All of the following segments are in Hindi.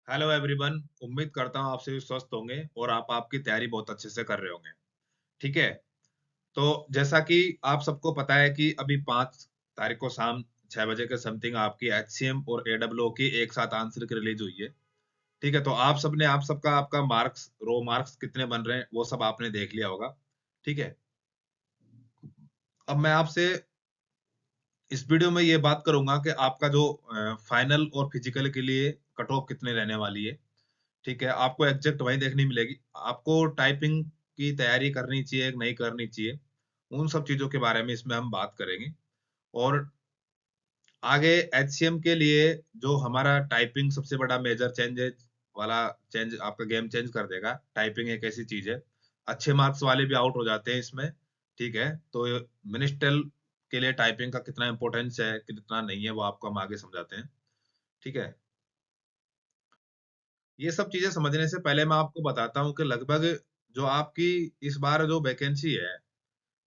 Hello everyone. उम्मीद करता हूँ आप सभी स्वस्थ होंगे और आप आपकी तैयारी बहुत अच्छे से कर रहे होंगे। ठीक है। तो जैसा कि आप सबको पता है कि अभी 5 तारीख को शाम 6 बजे के समथिंग आपकी एचसीएम और एडब्ल्यू की एक साथ आंसर की रिलीज हुई है। ठीक है। तो आप सबका आपका मार्क्स रो मार्क्स कितने बन रहे हैं वो सब आपने देख लिया होगा। ठीक है। अब मैं आपसे इस वीडियो में ये बात करूंगा कि आपका जो फाइनल और फिजिकल के लिए कट ऑफ कितने रहने वाली है। ठीक है। आपको एग्जैक्ट वही देखनी मिलेगी। आपको टाइपिंग की तैयारी करनी चाहिए कि नहीं करनी चाहिए, उन सब चीजों के बारे में इसमें हम बात करेंगे। और आगे एचसीएम के लिए जो हमारा टाइपिंग सबसे बड़ा मेजर चेंज वाला चेंज आपका गेम चेंज कर देगा। टाइपिंग एक ऐसी चीज है, अच्छे मार्क्स वाले भी आउट हो जाते हैं इसमें। ठीक है। तो मिनिस्ट्रल के लिए टाइपिंग का कितना इंपॉर्टेंस है कितना नहीं है वो आपको हम आगे समझाते हैं। ठीक है। ये सब चीजें समझने से पहले मैं आपको बताता हूँ कि लगभग जो आपकी इस बार जो वैकेंसी है,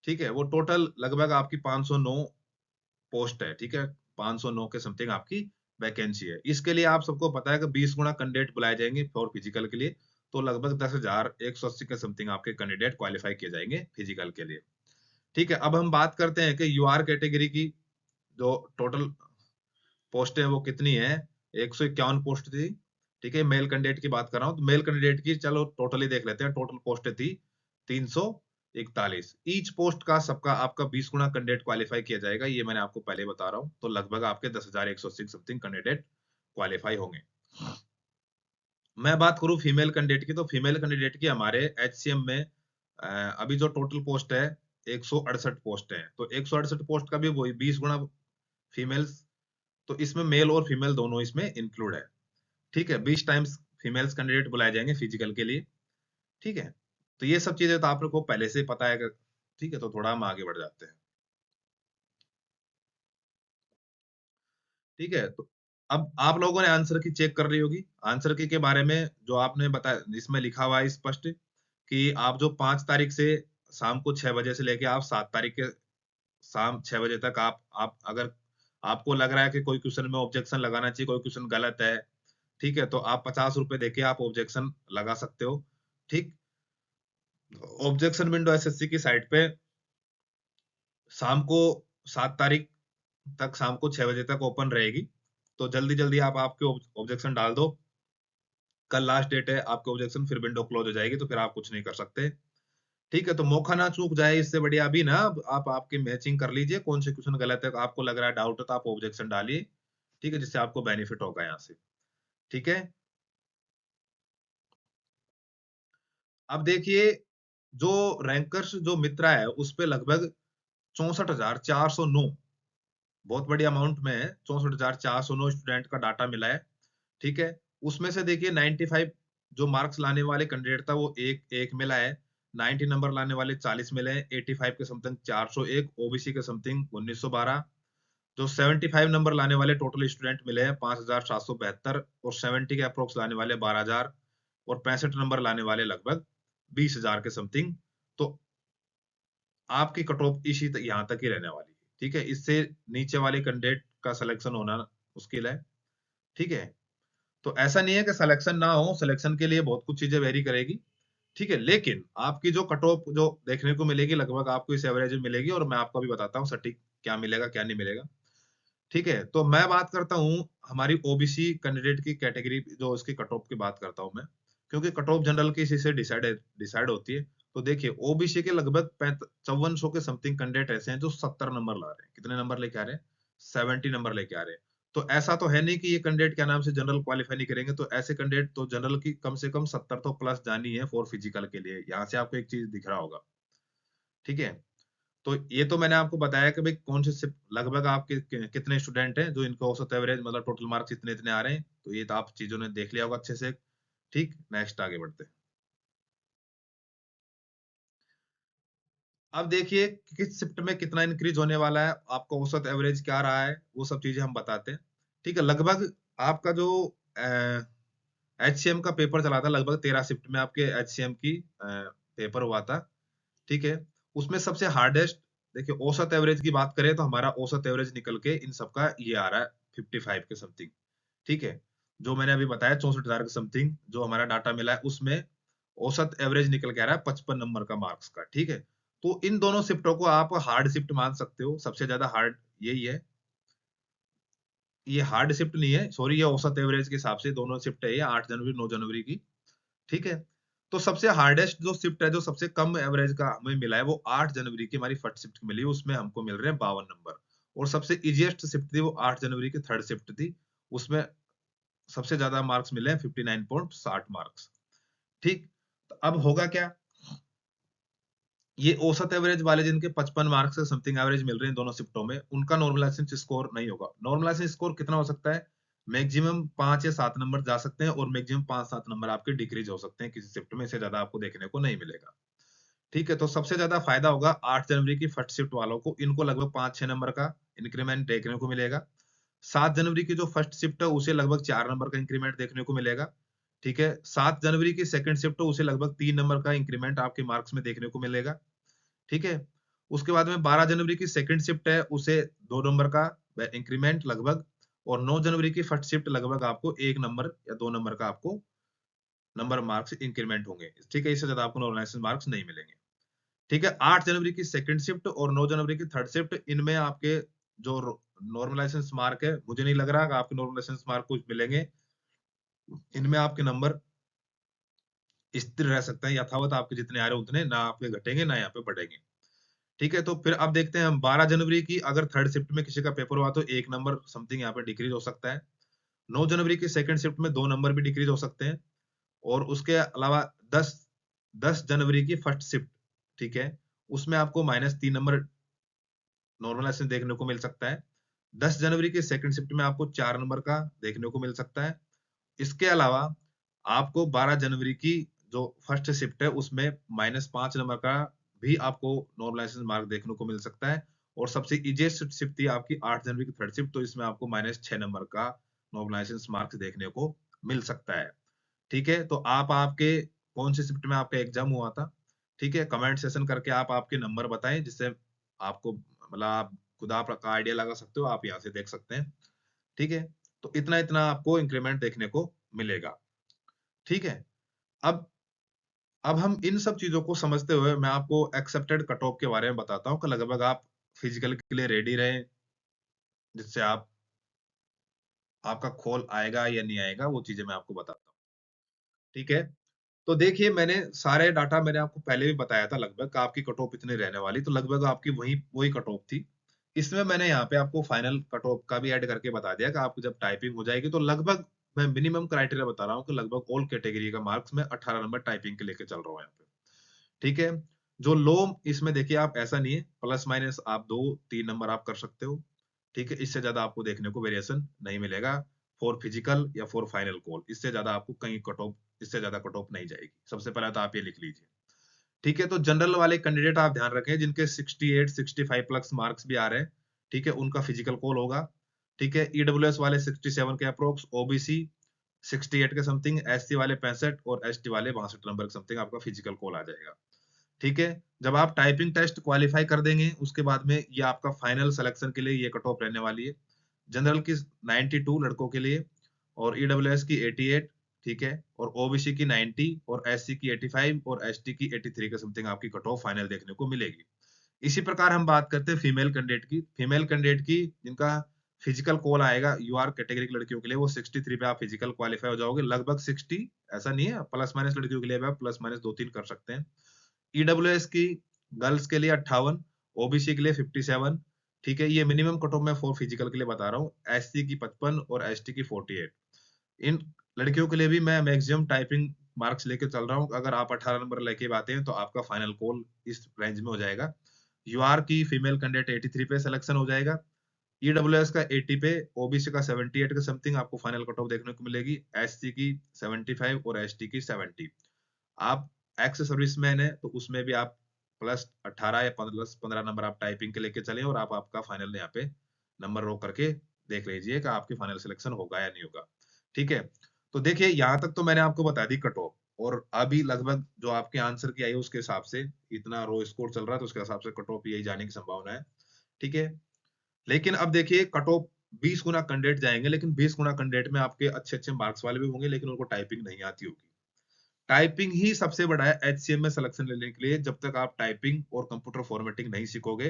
ठीक है, वो टोटल लगभग आपकी 509 पोस्ट है। ठीक है। 509 के समथिंग आपकी वैकेंसी है। इसके लिए आप सबको पता है कि 20 गुना कैंडिडेट बुलाए जाएंगे फॉर फिजिकल के लिए। तो लगभग 10,180 के समथिंग आपके कैंडिडेट क्वालिफाई किए जाएंगे फिजिकल के लिए। ठीक है। अब हम बात करते हैं कि यूआर कैटेगरी की जो टोटल पोस्टें वो कितनी है। 151 पोस्ट थी। ठीक है। मेल कैंडिडेट की बात कर रहा हूँ तो मेल कैंडिडेट की चलो टोटली देख लेते हैं। टोटल पोस्टें थी 341। ईच पोस्ट का सबका आपका 20 गुना कैंडिडेट क्वालिफाई किया जाएगा। ये मैंने आपको पहले बता रहा हूँ। तो लगभग आपके 10,180 समथिंग कैंडिडेट क्वालिफाई होंगे। मैं बात करूं फीमेल कैंडिडेट की, तो फीमेल कैंडिडेट की हमारे एचसीएम में अभी जो टोटल पोस्ट है 168 पोस्ट है। तो 168 पोस्ट का भी वही 20 गुना फीमेल्स। तो इसमें मेल और फीमेल दोनों इसमें इंक्लूड है। ठीक है। 20 टाइम्स फीमेल्स कैंडिडेट बुलाए जाएंगे फिजिकल के लिए। ठीक है। तो ये सब चीजें तो आप लोग को पहले से पता है ठीक है। तो थोड़ा हम आगे बढ़ जाते हैं। ठीक है। तो अब आप लोगों ने आंसर की चेक कर ली होगी। आंसर की के बारे में जो आपने बताया इसमें लिखा हुआ है स्पष्ट कि आप जो 5 तारीख से शाम को 6 बजे से लेके आप 7 तारीख के शाम 6 बजे तक आप अगर आपको लग रहा है कि कोई क्वेश्चन में ऑब्जेक्शन लगाना चाहिए, कोई क्वेश्चन गलत है, ठीक है, तो आप 50 रुपए देके आप ऑब्जेक्शन लगा सकते हो। ठीक। ऑब्जेक्शन विंडो एसएससी की साइट पे शाम को 7 तारीख तक शाम को 6 बजे तक ओपन रहेगी। तो जल्दी जल्दी आप आपके ऑब्जेक्शन डाल दो। कल लास्ट डेट है आपके ऑब्जेक्शन, फिर विंडो क्लोज हो जाएगी तो फिर आप कुछ नहीं कर सकते। ठीक है। तो मौका ना चूक जाए इससे बढ़िया अभी ना आप आपकी मैचिंग कर लीजिए, कौन से क्वेश्चन गलत है आपको लग रहा है डाउट है तो आप ऑब्जेक्शन डालिए। ठीक है। जिससे आपको बेनिफिट होगा यहाँ से। ठीक है। अब देखिए जो रैंकर्स जो मित्रा है उस पे लगभग 64,409, बहुत बड़ी अमाउंट में है। 64,409 स्टूडेंट का डाटा मिला है। ठीक है। उसमें से देखिए 95 जो मार्क्स लाने वाले कैंडिडेट था वो एक एक मिला है। 90 नंबर लाने वाले 40 मिले हैं। 85 के समथिंग 401, ओबीसी के समथिंग 1912। जो 75 नंबर लाने वाले टोटल स्टूडेंट मिले हैं 5,772, और 70 के अप्रोक्स लाने वाले 12,000, और 65 नंबर लाने वाले लगभग 20,000 के समथिंग। तो आपकी कट ऑफ इसी यहाँ तक ही रहने वाली है। ठीक है। इससे नीचे वाले कैंडिडेट का सिलेक्शन होना मुश्किल है। ठीक है। तो ऐसा नहीं है कि सिलेक्शन ना हो, सिलेक्शन के लिए बहुत कुछ चीजें वेरी करेगी। ठीक है। लेकिन आपकी जो कट ऑफ जो देखने को मिलेगी लगभग आपको इस एवरेज में मिलेगी, और मैं आपको भी बताता हूँ सटीक क्या मिलेगा क्या नहीं मिलेगा। ठीक है। तो मैं बात करता हूँ हमारी ओबीसी कैंडिडेट की कैटेगरी जो उसकी कट ऑफ की बात करता हूँ मैं, क्योंकि कट ऑफ जनरल की इसी से डिसाइड डिसाइड होती है। तो देखिए ओबीसी के लगभग 5400 के समथिंग कैंडिडेट ऐसे हैं जो 70 नंबर ला रहे हैं। कितने नंबर लेके आ रहे हैं? 70 नंबर लेके आ रहे हैं। तो ऐसा तो है नहीं कि ये कैंडिडेट क्या नाम से जनरल क्वालिफाई नहीं करेंगे। तो ऐसे कैंडिडेट तो जनरल की कम से कम 70 तो प्लस जानी है फॉर फिजिकल के लिए। यहाँ से आपको एक चीज दिख रहा होगा। ठीक है। तो ये तो मैंने आपको बताया कि भाई कौन से लगभग आपके कितने स्टूडेंट हैं जो इनको औसत एवरेज मतलब टोटल मार्क्स इतने इतने आ रहे हैं। तो ये तो आप चीजों ने देख लिया होगा अच्छे से। ठीक। नेक्स्ट आगे बढ़ते हैं। अब देखिए किस शिफ्ट में कितना इंक्रीज होने वाला है, आपका औसत एवरेज क्या रहा है, वो सब चीजें हम बताते हैं। ठीक है। लगभग आपका जो एचसीएम का पेपर चला था लगभग 13 शिफ्ट में आपके एचसीएम की पेपर हुआ था। ठीक है। उसमें सबसे हार्डेस्ट देखिए औसत एवरेज की बात करें तो हमारा औसत एवरेज निकल के इन सबका ये आ रहा है 55 के समथिंग। ठीक है। जो मैंने अभी बताया 64,000 के समथिंग जो हमारा डाटा मिला है, उसमें औसत एवरेज निकल के आ रहा है 55 नंबर का मार्क्स का, ठीक है। तो इन दोनों शिफ्टों को आप हार्ड शिफ्ट मान सकते हो, सबसे ज्यादा हार्ड यही है। ये हार्ड शिफ्ट नहीं है, सॉरी, ये औसत एवरेज के हिसाब से दोनों शिफ्ट है, ये 8 जनवरी 9 जनवरी की, ठीक है। तो सबसे हार्डेस्ट जो शिफ्ट है, जो सबसे कम एवरेज का हमें मिला है, वो 8 जनवरी की हमारी फर्स्ट शिफ्ट मिली, उसमें हमको मिल रहे हैं 52 नंबर। और सबसे इजीएस्ट शिफ्ट थी वो 8 जनवरी की थर्ड शिफ्ट थी, उसमें सबसे ज्यादा मार्क्स मिले हैं 59.60 मार्क्स, ठीक। तो अब होगा क्या, ये औसत एवरेज वाले जिनके 55 मार्क्स से समथिंग एवरेज मिल रहे हैं दोनों शिफ्टों में, उनका नॉर्मलाइजेशन स्कोर नहीं होगा। नॉर्मलाइजेशन स्कोर कितना हो सकता है, मैक्सिमम 5 या 7 नंबर जा सकते हैं, और मैक्सिमम 5-7 नंबर आपके डिक्रीज हो सकते हैं किसी शिफ्ट में, इससे ज्यादा आपको देखने को नहीं मिलेगा, ठीक है। तो सबसे ज्यादा फायदा होगा 8 जनवरी की फर्स्ट शिफ्ट वालों को, इनको लगभग 5-6 नंबर का इंक्रीमेंट देखने को मिलेगा। 7 जनवरी की जो फर्स्ट शिफ्ट है उसे लगभग 4 नंबर का इंक्रीमेंट देखने को मिलेगा, ठीक है। 7 जनवरी की सेकंड शिफ्ट है उसे लगभग 3 नंबर का इंक्रीमेंट आपके मार्क्स में देखने को मिलेगा, ठीक है। उसके बाद में 12 जनवरी की सेकंड शिफ्ट है, उसे 2 नंबर का इंक्रीमेंट लगभग, और 9 जनवरी की फर्स्ट शिफ्ट लगभग आपको 1 नंबर या 2 नंबर का आपको नंबर मार्क्स इंक्रीमेंट होंगे, ठीक है। इससे ज्यादा आपको नॉर्मलाइजेशन मार्क्स नहीं मिलेंगे, ठीक है। 8 जनवरी की सेकंड शिफ्ट और 9 जनवरी की थर्ड शिफ्ट, इनमें आपके जो नॉर्मलाइजेशन मार्क है, मुझे नहीं लग रहा कि आपके नॉर्मलाइजेशन मार्क कुछ मिलेंगे, इनमें आपके नंबर स्थिर रह सकते हैं, यथावत आपके जितने आ रहे हैं उतने, ना आपके घटेंगे ना यहाँ पे बढ़ेंगे, ठीक है। तो फिर अब देखते हैं हम 12 जनवरी की अगर थर्ड शिफ्ट में किसी का पेपर हुआ तो 1 नंबर समथिंग यहाँ पे डिक्रीज हो सकता है। 9 जनवरी की सेकंड शिफ्ट में 2 नंबर भी डिक्रीज हो सकते हैं, और उसके अलावा 10 जनवरी की फर्स्ट शिफ्ट, ठीक है, उसमें आपको -3 नंबर नॉर्मलाइजेशन देखने को मिल सकता है। 10 जनवरी की सेकंड शिफ्ट में आपको 4 नंबर का देखने को मिल सकता है। इसके अलावा आपको 12 जनवरी की जो फर्स्ट शिफ्ट है उसमें -5 नंबर का भी आपको नॉर्मलाइजेशन मार्क देखने को मिल सकता है। और सबसे इजीएस्ट शिफ्ट थी आपकी 8 जनवरी की थर्ड शिफ्ट, तो इसमें आपको -6 नंबर का नॉर्मलाइजेशन मार्क्स देखने को मिल सकता है, ठीक है। तो आप आपके कौन सी शिफ्ट में आपका एग्जाम हुआ था, ठीक है, कमेंट सेशन करके आप आपके नंबर बताएं, जिससे आपको मतलब आप खुद आपका आइडिया लगा सकते हो, आप यहाँ से देख सकते हैं, ठीक है। तो इतना इतना आपको इंक्रीमेंट देखने को मिलेगा, ठीक है। अब अब हम इन सब चीजों को समझते हुए मैं आपको एक्सेप्टेड कट ऑफ के बारे में बताता हूँ कि लगभग आप फिजिकल के लिए रेडी रहें, जिससे आप आपका खोल आएगा या नहीं आएगा वो चीजें मैं आपको बताता हूँ, ठीक है। तो देखिए, मैंने सारे डाटा मैंने आपको पहले भी बताया था लगभग आपकी कट ऑफ इतनी रहने वाली, तो लगभग आपकी वही वही कट ऑफ थी। इसमें मैंने यहाँ पे आपको फाइनल कट ऑफ का भी ऐड करके बता दिया कि आपको जब टाइपिंग हो जाएगी तो लगभग मैं मिनिमम क्राइटेरिया बता रहा हूँ कि लगभग ऑल कैटेगरी का मार्क्स में 18 नंबर टाइपिंग के लेके चल रहा हूँ यहाँ पे, ठीक है। जो लो, इसमें देखिए आप ऐसा नहीं है, प्लस माइनस आप 2-3 नंबर आप कर सकते हो, ठीक है। इससे ज्यादा आपको देखने को वेरिएशन नहीं मिलेगा फॉर फिजिकल या फॉर फाइनल कॉल, इससे ज्यादा आपको कहीं कट ऑफ, इससे ज्यादा कट ऑफ नहीं जाएगी। सबसे पहले तो आप ये लिख लीजिए, ठीक है। तो जनरल वाले कैंडिडेट आप ध्यान रखें जिनके 68 65 प्लस मार्क्स भी आ रहे हैं, ठीक है, उनका फिजिकल कॉल होगा, ठीक है। ईडब्ल्यूएस वाले 67 के अप्रोक्स, ओबीसी 68 के समथिंग, एससी वाले 65 और एसटी वाले 62 नंबर के समथिंग आपका फिजिकल कॉल आ जाएगा, ठीक है। जब आप टाइपिंग टेस्ट क्वालिफाई कर देंगे उसके बाद में ये आपका फाइनल सिलेक्शन के लिए ये कट ऑफ रहने वाली है। जनरल की 92 लड़कों के लिए, और ईडब्ल्यूएस की 88, ठीक है, और ओबीसी की 90 और एससी की 85 और एसटी की 83 के समथिंग आपकी कट ऑफ फाइनल देखने को मिलेगी। इसी प्रकार हम बात करते हैं फीमेल कैंडिडेट की। फीमेल कैंडिडेट की जिनका फिजिकल कॉल आएगा यूआर कैटेगरी की लड़कियों के लिए, वो 63 पे आप फिजिकल क्वालिफाई हो जाओगे, लगभग 60, ऐसा नहीं है, प्लस माइनस लड़कियों के लिए भी आप प्लस माइनस 2-3 कर सकते हैं। ईडब्ल्यूएस की गर्ल्स के लिए 58, ओबीसी के लिए 57, ठीक है। ये मिनिमम कट ऑफ मैं फॉर फिजिकल के लिए बता रहा हूँ। एससी की 55 और एसटी की 48। इन लड़कियों के लिए भी मैं मैक्सिमम टाइपिंग मार्क्स लेके चल रहा हूँ, अगर आप 18 नंबर लेके आते हैं तो आपका फाइनल कॉल इस रेंज में हो जाएगा। यूआर की फीमेल कैंडिडेट 83 पे सिलेक्शन हो जाएगा, ईडब्ल्यूएस का 80 पे, ओबीसी का 78 के समथिंग आपको फाइनल कट ऑफ देखने को मिलेगी, एससी की 75 और एसटी की 70। आप एक्स सर्विसमैन है तो उसमें भी आप +18 या +15 नंबर आप टाइपिंग के लेके चले, और आप आपका फाइनल यहाँ पे नंबर रो करके देख लीजिए कि आपकी फाइनल सिलेक्शन होगा या नहीं होगा, ठीक है। तो देखिए, यहाँ तक तो मैंने आपको बता दी कट ऑफ, और अभी लगभग जो आपके आंसर की आई है उसके हिसाब से इतना रो स्कोर चल रहा है, तो उसके हिसाब से कट ऑफ यही जाने की संभावना है, ठीक है। लेकिन अब देखिए कट ऑफ 20 गुना कैंडिडेट जाएंगे, लेकिन 20 गुना कैंडिडेट में आपके अच्छे अच्छे मार्क्स वाले भी होंगे, लेकिन उनको टाइपिंग नहीं आती होगी। टाइपिंग ही सबसे बड़ा है एचसीएम में सिलेक्शन लेने के लिए। जब तक आप टाइपिंग और कंप्यूटर फॉर्मेटिंग नहीं सीखोगे,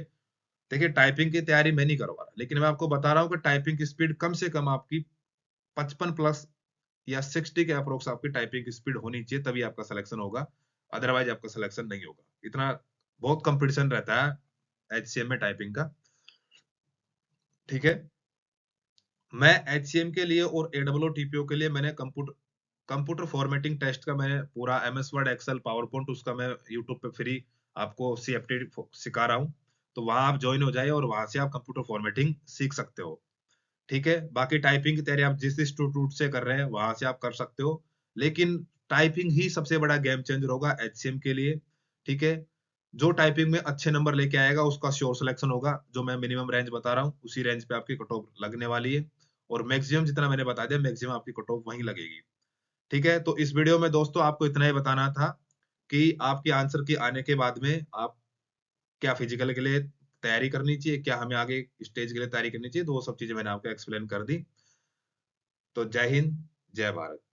देखिए टाइपिंग की तैयारी मैं नहीं करवा रहा, लेकिन मैं आपको बता रहा हूँ कि टाइपिंग की स्पीड कम से कम आपकी 55 प्लस या 60 के अप्रोक्स आपकी टाइपिंग की स्पीड होनी चाहिए, तभी आपका सिलेक्शन होगा, अदरवाइज आपका सिलेक्शन नहीं होगा। इतना बहुत कंपटीशन रहता है एचसीएम में टाइपिंग का। ठीक है, मैं एचसीएम के लिए और एडब्ल्यू टीपीओ के लिए मैंने कंप्यूटर फॉर्मेटिंग टेस्ट का मैंने पूरा MS Word Excel PowerPoint उसका मैं यूट्यूब पे फ्री आपको सीएफटी सिखा रहा हूँ। तो वहां आप ज्वाइन हो जाइए और वहां से आप कंप्यूटर फॉर्मेटिंग सीख सकते हो। ठीक है, बाकी टाइपिंग की तैयारी आप जिस इंस्टीट्यूट से कर रहे हैं वहां से आप कर सकते हो, लेकिन टाइपिंग ही सबसे बड़ा गेम चेंजर होगा एचसीएम के लिए। ठीक है, जो टाइपिंग में अच्छे नंबर लेके आएगा उसका श्योर सिलेक्शन होगा। जो मैं मिनिमम रेंज बता रहा हूँ उसी रेंज पे आपकी कट ऑफ लगने वाली है, और मैक्सिमम जितना मैंने बता दिया मैक्सिमम आपकी कट ऑफ वहीं लगेगी। ठीक है, तो इस वीडियो में दोस्तों आपको इतना ही बताना था कि आपके आंसर की आने के बाद में आप क्या फिजिकल के लिए तैयारी करनी चाहिए, क्या हमें आगे स्टेज के लिए तैयारी करनी चाहिए, तो वो सब चीजें मैंने आपको एक्सप्लेन कर दी। तो जय हिंद, जय भारत।